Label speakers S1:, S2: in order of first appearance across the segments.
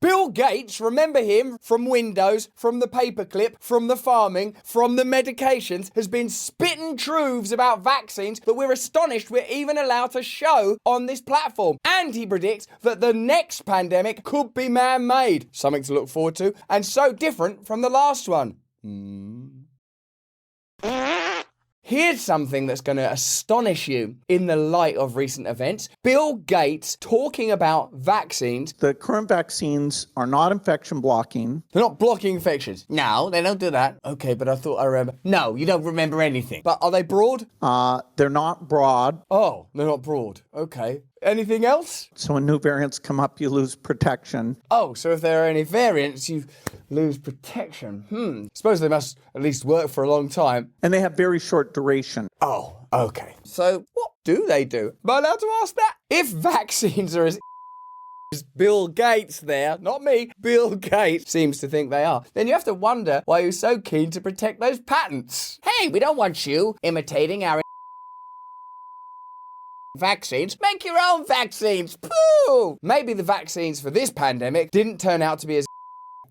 S1: Bill Gates, remember him from Windows, from the paperclip, from the farming, from the medications, has been spitting truths about vaccines that we're astonished we're even allowed to show on this platform. And he predicts that the next pandemic could be man-made. Something to look forward to, and so different from the last one. Here's something that's going to astonish you in the light of recent events. Bill Gates talking about vaccines.
S2: The current vaccines are not infection blocking.
S1: They're not blocking infections. No, they don't do that. Okay, but I thought I remember. No, you don't remember anything. But are they broad?
S2: They're not broad.
S1: Oh, they're not broad. Okay. Anything else?
S2: So when new variants come up, you lose protection.
S1: Oh, so if there are any variants, you lose protection. Suppose they must at least work for a long time.
S2: And they have very short duration.
S1: Oh, okay. So what do they do? Am I allowed to ask that? If vaccines are as Bill Gates there, not me, Bill Gates seems to think they are, then you have to wonder why he's so keen to protect those patents. Hey, we don't want you imitating our vaccines. Make your own vaccines. Pooh! Maybe the vaccines for this pandemic didn't turn out to be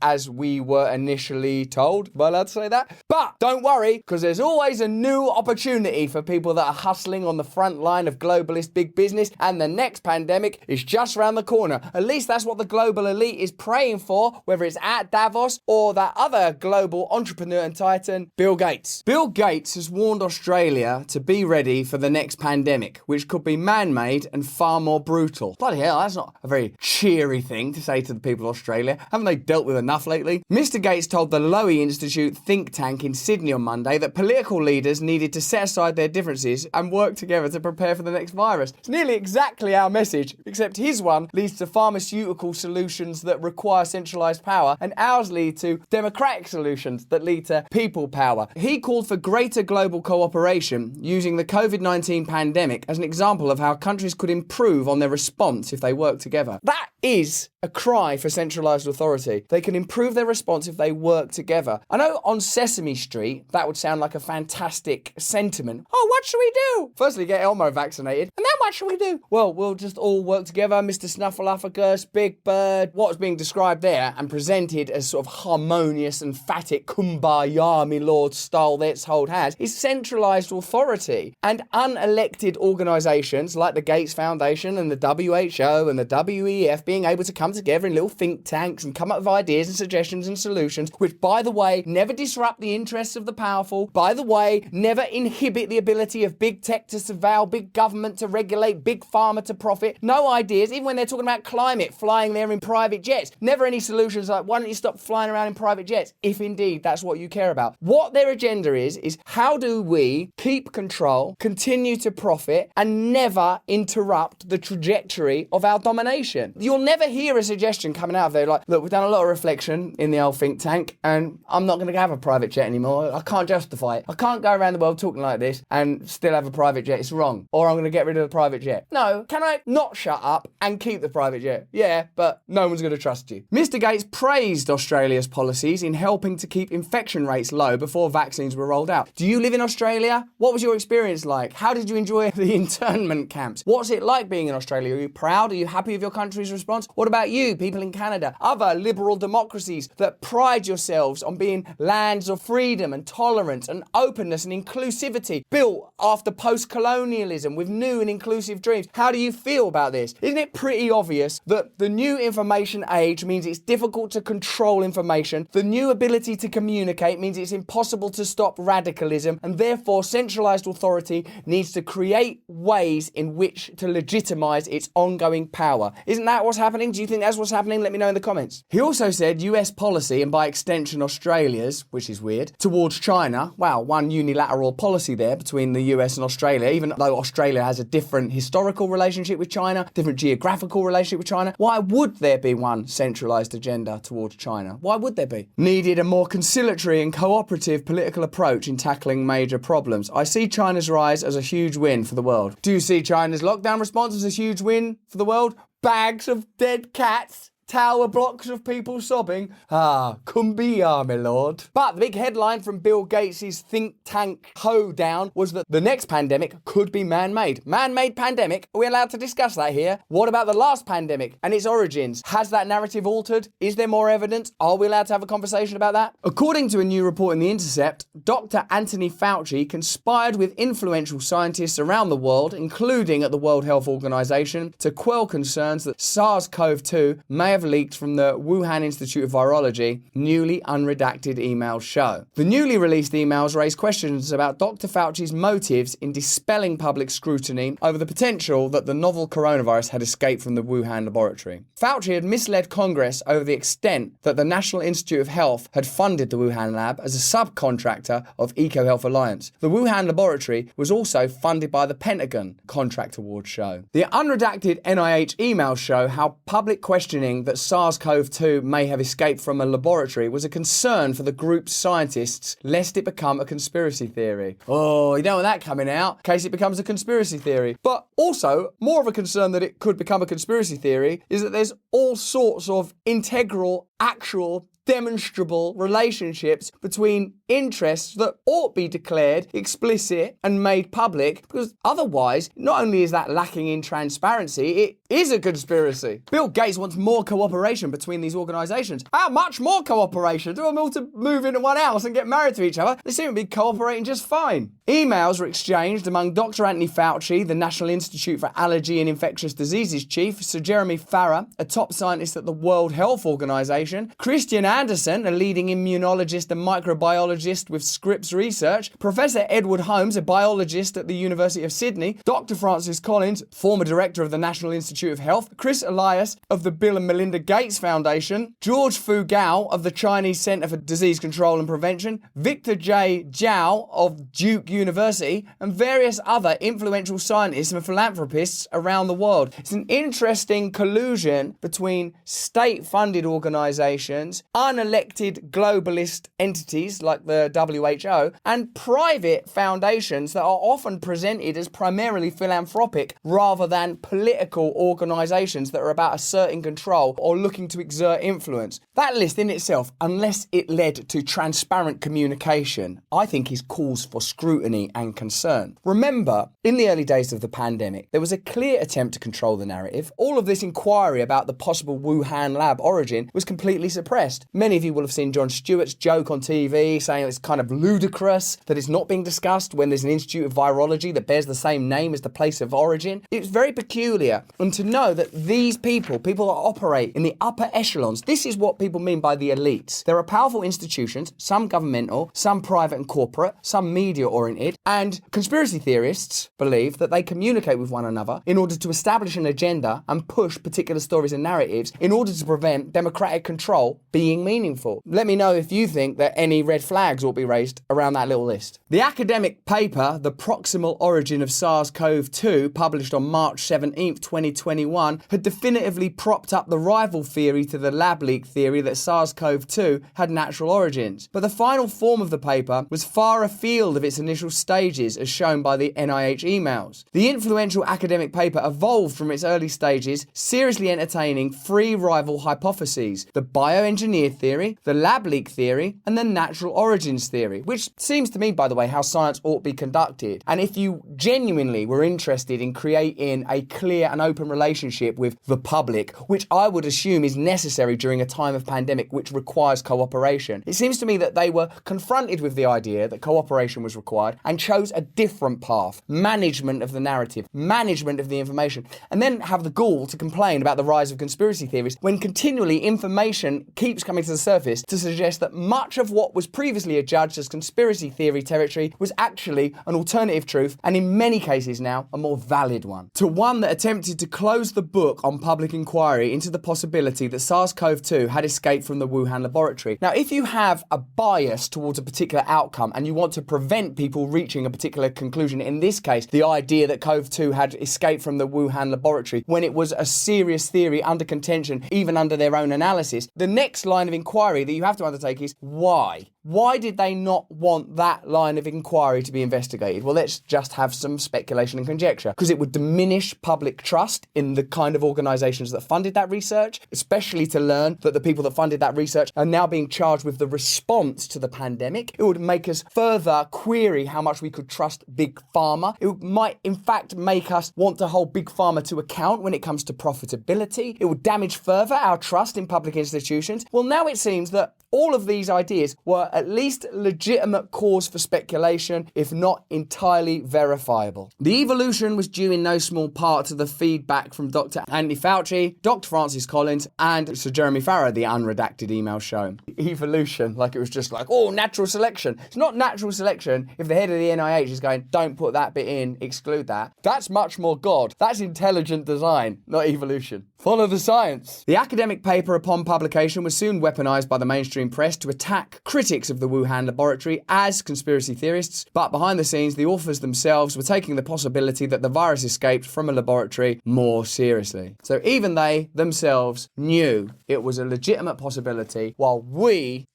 S1: as we were initially told. Am I allowed to say that? But don't worry, because there's always a new opportunity for people that are hustling on the front line of globalist big business, and the next pandemic is just around the corner. At least that's what the global elite is praying for, whether it's at Davos or that other global entrepreneur and titan, Bill Gates. Bill Gates has warned Australia to be ready for the next pandemic, which could be man-made and far more brutal. Bloody hell, that's not a very cheery thing to say to the people of Australia. Haven't they dealt with enough lately? Mr. Gates told the Lowy Institute think tank in Sydney on Monday that political leaders needed to set aside their differences and work together to prepare for the next virus. It's nearly exactly our message, except his one leads to pharmaceutical solutions that require centralized power, and ours lead to democratic solutions that lead to people power. He called for greater global cooperation, using the COVID-19 pandemic as an example of how countries could improve on their response if they work together. That is a cry for centralized authority. They can improve their response if they work together. I know on Sesame Street, that would sound like a fantastic sentiment. Oh, what should we do? Firstly, get Elmo vaccinated. And then what should we do? Well, we'll just all work together. Mr. Snuffleupagus, Big Bird. What's being described there and presented as sort of harmonious, emphatic, kumbaya, me lord style, let's hold hands, is centralized authority. And unelected organizations like the Gates Foundation and the WHO and the WEF being able to come together in little think tanks and come up with ideas and suggestions and solutions, which, by the way, never disrupt the interests of the powerful, by the way, never inhibit the ability of big tech to surveil, big government to regulate, big pharma to profit. No ideas, even when they're talking about climate, flying there in private jets. Never any solutions like, why don't you stop flying around in private jets, if indeed that's what you care about. What their agenda is how do we keep control, continue to profit, and never interrupt the trajectory of our domination. You'll never hear a suggestion coming out of there like, look, we've done a lot of reflection in the old think tank, and I'm not going to have a private jet anymore. I can't justify it. I can't go around the world talking like this and still have a private jet. It's wrong. Or I'm going to get rid of the private jet. No, can I not shut up and keep the private jet? Yeah, but no one's going to trust you. Mr. Gates praised Australia's policies in helping to keep infection rates low before vaccines were rolled out. Do you live in Australia? What was your experience like? How did you enjoy the internment camps? What's it like being in Australia? Are you proud? Are you happy with your country's response? What about you, people in Canada? Other liberal democracies that pride yourselves on being lands of freedom and tolerance and openness and inclusivity, built after post-colonialism with new and inclusive dreams. How do you feel about this? Isn't it pretty obvious that the new information age means it's difficult to control information, the new ability to communicate means it's impossible to stop radicalism, and therefore centralized authority needs to create ways in which to legitimize its ongoing power? Isn't that what's happening? Do you think that's what's happening? Let me know in the comments. He also said US policy, and by extension Australia's, which is weird, towards China. Wow, one unilateral policy there between the US and Australia, even though Australia has a different historical relationship with China, different geographical relationship with China. Why would there be one centralized agenda towards China? Why would there be? Needed a more conciliatory and cooperative political approach in tackling major problems. I see China's rise as a huge win for the world. Do you see China's lockdown response as a huge win for the world? Bags of dead cats? tower blocks of people sobbing. Ah, kumbaya, my lord. But the big headline from Bill Gates' think tank hoedown was that the next pandemic could be man-made. Man-made pandemic? Are we allowed to discuss that here? What about the last pandemic and its origins? Has that narrative altered? Is there more evidence? Are we allowed to have a conversation about that? According to a new report in The Intercept, Dr. Anthony Fauci conspired with influential scientists around the world, including at the World Health Organization, to quell concerns that SARS-CoV-2 may have leaked from the Wuhan Institute of Virology, newly unredacted emails show. The newly released emails raise questions about Dr. Fauci's motives in dispelling public scrutiny over the potential that the novel coronavirus had escaped from the Wuhan laboratory. Fauci had misled Congress over the extent that the National Institute of Health had funded the Wuhan lab as a subcontractor of EcoHealth Alliance. The Wuhan laboratory was also funded by the Pentagon, contract awards show. The unredacted NIH emails show how public questioning that SARS-CoV-2 may have escaped from a laboratory was a concern for the group's scientists, lest it become a conspiracy theory. Oh, you don't want that coming out, in case it becomes a conspiracy theory. But also, more of a concern that it could become a conspiracy theory is that there's all sorts of integral, actual, demonstrable relationships between interests that ought be declared explicit and made public, because otherwise, not only is that lacking in transparency, it is a conspiracy. Bill Gates wants more cooperation between these organisations. How much more cooperation? Do them all to move into one house and get married to each other? They seem to be cooperating just fine. Emails were exchanged among Dr. Anthony Fauci, the National Institute for Allergy and Infectious Diseases chief, Sir Jeremy Farrar, a top scientist at the World Health Organization, Christian Anderson, a leading immunologist and microbiologist with Scripps Research, Professor Edward Holmes, a biologist at the University of Sydney, Dr. Francis Collins, former director of the National Institute of Health, Chris Elias of the Bill and Melinda Gates Foundation, George Fu Gao of the Chinese Center for Disease Control and Prevention, Victor J. Zhao of Duke University, and various other influential scientists and philanthropists around the world. It's an interesting collusion between state-funded organizations, unelected globalist entities like the WHO, and private foundations that are often presented as primarily philanthropic rather than political organizations that are about asserting control or looking to exert influence. That list in itself, unless it led to transparent communication, I think is cause for scrutiny and concern. Remember, in the early days of the pandemic, there was a clear attempt to control the narrative. All of this inquiry about the possible Wuhan lab origin was completely suppressed. Many of you will have seen Jon Stewart's joke on TV saying it's kind of ludicrous that it's not being discussed when there's an Institute of Virology that bears the same name as the place of origin. It's very peculiar. And to know that these people that operate in the upper echelons, this is what people mean by the elites. There are powerful institutions, some governmental, some private and corporate, some media-oriented, and conspiracy theorists believe that they communicate with one another in order to establish an agenda and push particular stories and narratives in order to prevent democratic control being meaningful. Let me know if you think that any red flags ought to be raised around that little list. The academic paper, The Proximal Origin of SARS-CoV-2, published on March 17th, 2021, had definitively propped up the rival theory to the lab leak theory that SARS-CoV-2 had natural origins. But the final form of the paper was far afield of its initial stages, as shown by the NIH emails. The influential academic paper evolved from its early stages, seriously entertaining three rival hypotheses: the bioengineered theory, the lab leak theory, and the natural origins theory, which seems to me, by the way, how science ought to be conducted. And if you genuinely were interested in creating a clear and open relationship with the public, which I would assume is necessary during a time of pandemic which requires cooperation, it seems to me that they were confronted with the idea that cooperation was required and chose a different path: management of the narrative, management of the information, and then have the gall to complain about the rise of conspiracy theories when continually information keeps coming to the surface to suggest that much of what was previously adjudged as conspiracy theory territory was actually an alternative truth, and in many cases now a more valid one. To one that attempted to close the book on public inquiry into the possibility that SARS-CoV-2 had escaped from the Wuhan laboratory. Now, if you have a bias towards a particular outcome and you want to prevent people reaching a particular conclusion, in this case, the idea that CoV-2 had escaped from the Wuhan laboratory when it was a serious theory under contention, even under their own analysis, the next line of inquiry that you have to undertake is why? Why did they not want that line of inquiry to be investigated? Well, let's just have some speculation and conjecture, because it would diminish public trust in the kind of organisations that funded that research, especially to learn that the people that funded that research are now being charged with the response to the pandemic. It would make us further query how much we could trust Big Pharma. It might, in fact, make us want to hold Big Pharma to account when it comes to profitability. It would damage further our trust in public institutions. Well, now it seems that all of these ideas were at least legitimate cause for speculation, if not entirely verifiable. The evolution was due in no small part to the feedback from Dr. Anthony Fauci, Dr. Francis Collins, and Sir Jeremy Farrow, the unredacted email shown. Evolution, like it was just like, oh, natural selection. It's not natural selection if the head of the NIH is going, don't put that bit in, exclude that. That's much more God. That's intelligent design, not evolution. Follow the science. The academic paper upon publication was soon weaponized by the mainstream press to attack critics of the Wuhan laboratory as conspiracy theorists, but behind the scenes, the authors themselves were taking the possibility that the virus escaped from a laboratory more seriously. So even they themselves knew it was a legitimate possibility, while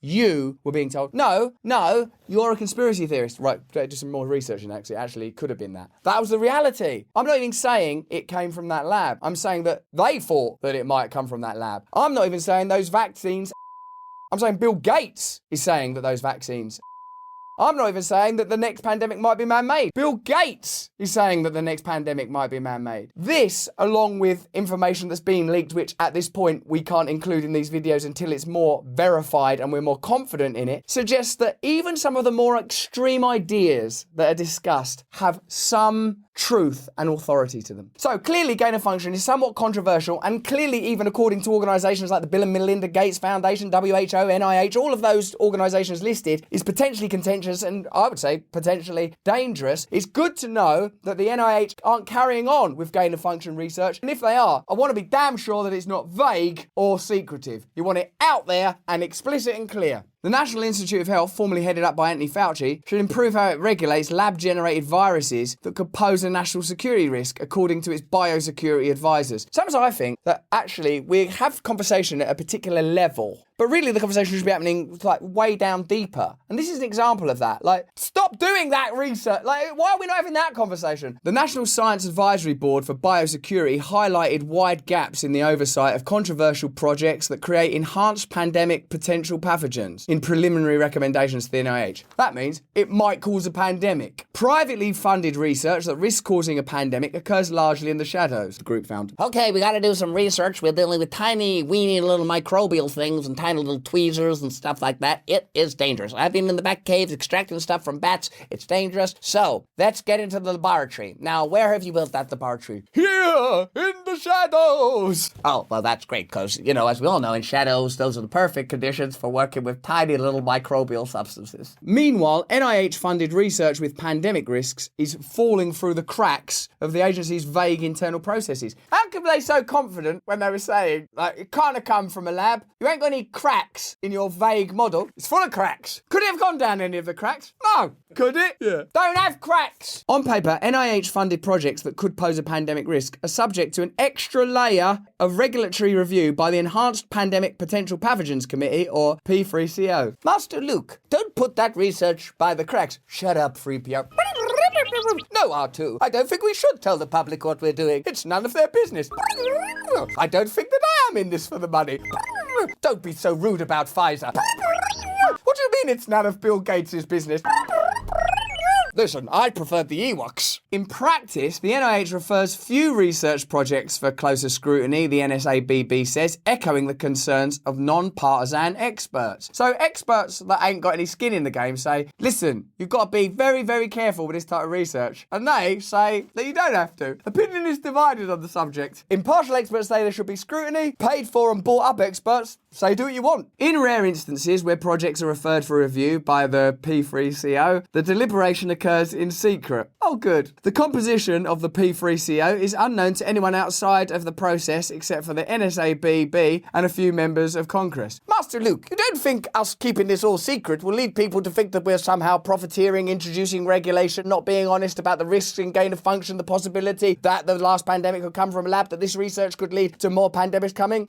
S1: you were being told, no, you're a conspiracy theorist. Right, do some more research in that, 'cause it actually could have been that. That was the reality. I'm not even saying it came from that lab. I'm saying that they thought that it might come from that lab. I'm not even saying those vaccines. I'm saying Bill Gates is saying that those vaccines. I'm not even saying that the next pandemic might be man-made. Bill Gates is saying that the next pandemic might be man-made. This, along with information that's being leaked, which at this point we can't include in these videos until it's more verified and we're more confident in it, suggests that even some of the more extreme ideas that are discussed have some truth and authority to them. So clearly gain of function is somewhat controversial, and clearly even according to organisations like the Bill and Melinda Gates Foundation, WHO, NIH, all of those organisations listed, is potentially contentious and I would say potentially dangerous. It's good to know that the NIH aren't carrying on with gain of function research, and if they are, I want to be damn sure that it's not vague or secretive. You want it out there and explicit and clear. The National Institute of Health, formerly headed up by Anthony Fauci, should improve how it regulates lab-generated viruses that could pose a national security risk, according to its biosecurity advisors. Sometimes I think that actually we have conversation at a particular level, but really the conversation should be happening like way down deeper. And this is an example of that. Like, stop doing that research. Like, why are we not having that conversation? The National Science Advisory Board for Biosecurity highlighted wide gaps in the oversight of controversial projects that create enhanced pandemic potential pathogens in preliminary recommendations to the NIH. That means it might cause a pandemic. Privately funded research that risks causing a pandemic occurs largely in the shadows, the group found.
S3: Okay, we gotta do some research. We're dealing with tiny, weeny little microbial things and tiny little tweezers and stuff like that. It is dangerous. I've been in the back caves extracting stuff from bats. It's dangerous. So, let's get into the laboratory. Now, where have you built that laboratory?
S1: Here, in the shadows.
S3: Oh, well, that's great, because, you know, as we all know, in shadows, those are the perfect conditions for working with tiny little microbial substances.
S1: Meanwhile, NIH-funded research with pandemic risks is falling through the cracks of the agency's vague internal processes. How could they so confident when they were saying, like, it can't have come from a lab? You ain't got any cracks in your vague model. It's full of cracks. Could it have gone down any of the cracks? No. Could it? Yeah. Don't have cracks. On paper, NIH-funded projects that could pose a pandemic risk are subject to an extra layer of regulatory review by the Enhanced Pandemic Potential Pathogens Committee, or P3CO.
S3: Master Luke, don't put that research by the cracks. Shut up, 3PO. No, R2. I don't think we should tell the public what we're doing. It's none of their business. I don't think that I am in this for the money. Don't be so rude about Pfizer. What do you mean it's none of Bill Gates' business? Listen, I preferred the Ewoks.
S1: In practice, the NIH refers few research projects for closer scrutiny, the NSABB says, echoing the concerns of non-partisan experts. So experts that ain't got any skin in the game say, listen, you've got to be very, very careful with this type of research. And they say that you don't have to. Opinion is divided on the subject. Impartial experts say there should be scrutiny. Paid for and bought up experts say do what you want. In rare instances where projects are referred for review by the P3CO, the deliberation occurs in secret. Oh, good. The composition of the P3CO is unknown to anyone outside of the process except for the NSABB and a few members of Congress.
S3: Master Luke, you don't think us keeping this all secret will lead people to think that we're somehow profiteering, introducing regulation, not being honest about the risks and gain of function, the possibility that the last pandemic could come from a lab, that this research could lead to more pandemics coming?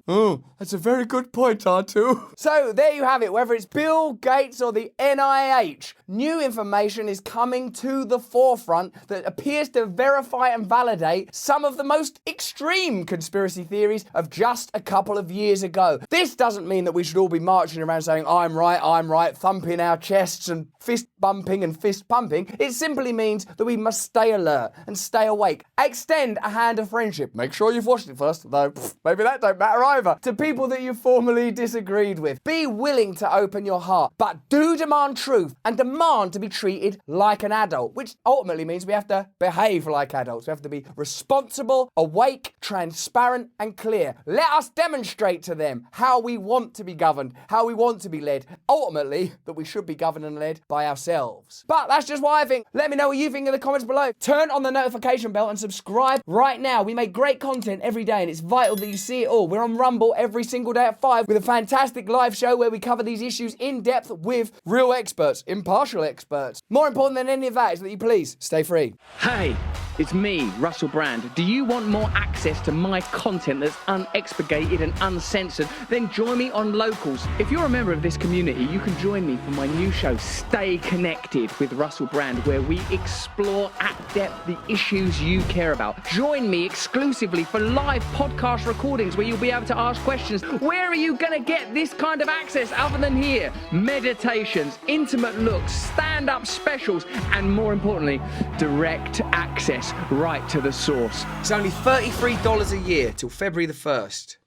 S1: Oh, that's a very good point, R2. So there you have it. Whether it's Bill Gates or the NIH, new information is coming to the forefront that appears to verify and validate some of the most extreme conspiracy theories of just a couple of years ago. This doesn't mean that we should all be marching around saying, I'm right, thumping our chests and fist bumping and fist pumping. It simply means that we must stay alert and stay awake. Extend a hand of friendship. Make sure you've washed it first, though maybe that don't matter either. To people that you formerly disagreed with. Be willing to open your heart, but do demand truth and demand to be treated like an adult, which ultimately means we have to behave like adults. We have to be responsible, awake, transparent, and clear. Let us demonstrate to them how we want to be governed, how we want to be led. Ultimately, that we should be governed and led by ourselves. But that's just what I think. Let me know what you think in the comments below. Turn on the notification bell and subscribe right now. We make great content every day and it's vital that you see it all. We're on Rumble every single day at 5 with a fantastic live show where we cover these issues in depth with real experts, impartial experts. More important than any of that is that you please stay free.
S4: Hey, it's me, Russell Brand. Do you want more access to my content that's unexpurgated and uncensored? Then join me on Locals. If you're a member of this community, you can join me for my new show, Stay Connected with Russell Brand, where we explore at depth the issues you care about. Join me exclusively for live podcast recordings where you'll be able to ask questions. Where are you going to get this kind of access other than here? Meditations, intimate looks, stand-up specials, and more importantly, direct access right to the source.
S1: It's only $33 a year till February the 1st.